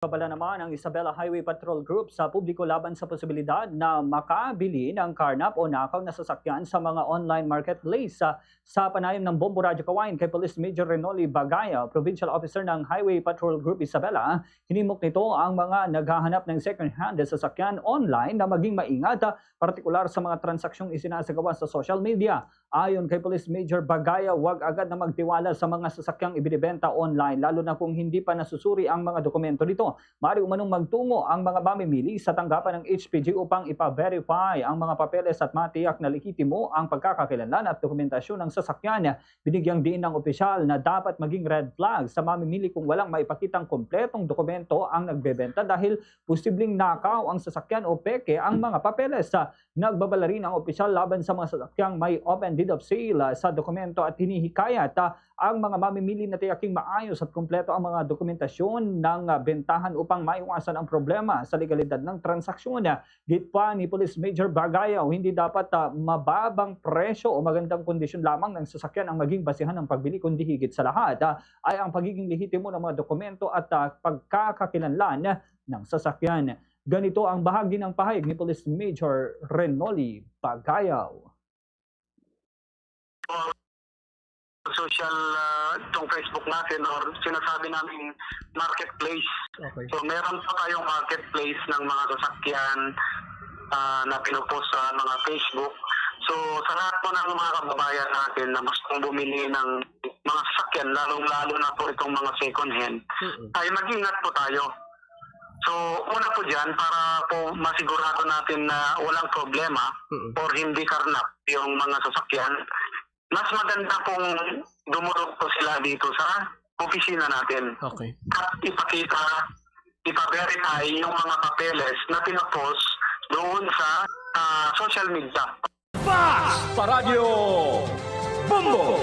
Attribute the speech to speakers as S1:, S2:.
S1: Babala naman ang Isabela Highway Patrol Group sa publiko laban sa posibilidad na makabili ng karnap o nakaw na sasakyan sa mga online marketplace. Sa panayam ng Bombo Radyo Kawain kay Police Major Renoli Bagaya, Provincial Officer ng Highway Patrol Group Isabela, hinimok nito ang mga naghahanap ng second-hand sasakyan online na maging maingat, partikular sa mga transaksyon isinasagawa sa social media. Ayon kay Police Major Bagaya, huwag agad na magtiwala sa mga sasakyang ibinibenta online, lalo na kung hindi pa nasusuri ang mga dokumento nito. Maaari umanong magtungo ang mga mamimili sa tanggapan ng HPG upang ipa-verify ang mga papeles at matiyak na legitimo ang pagkakakilanlan at dokumentasyon ng sasakyan. Binigyang diin ng opisyal na dapat maging red flag sa mamimili kung walang maipakitang kompletong dokumento ang nagbebenta dahil posibleng nakaw ang sasakyan o peke ang mga papeles. Nagbabala rin ang opisyal laban sa mga sasakyang may open deed of sale sa dokumento at hinihikayat ang mga mamimili na tiyaking maayos at kumpleto ang mga dokumentasyon ng bentahan upang maiwasan ang problema sa legalidad ng transaksyon. Git pa ni Police Major Bagayaw, hindi dapat mababang presyo o magandang kondisyon lamang ng sasakyan ang maging basihan ng pagbili, kundi higit sa lahat ay ang pagiging lehitimo ng mga dokumento at pagkakakilanlan ng sasakyan. Ganito ang bahagi ng pahayag ni Police Major Renoli Bagayaw.
S2: Social itong Facebook natin or sinasabi namin marketplace.
S1: Okay.
S2: So meron pa tayong marketplace ng mga sasakyan na pinupost sa mga Facebook. So sa lahat po ng mga kababayan natin na gustong bumili ng mga sasakyan, lalong-lalo na po itong mga second hand, ay mag-ingat po tayo. So una po dyan, para po masigurado natin na walang problema or hindi karnap yung mga sasakyan, mas maganda kung dumulog po sila dito sa opisina natin.
S3: Okay.
S2: At ipa-verify yung mga papeles na pinapost doon sa social media.
S4: Sa Radyo Bombo!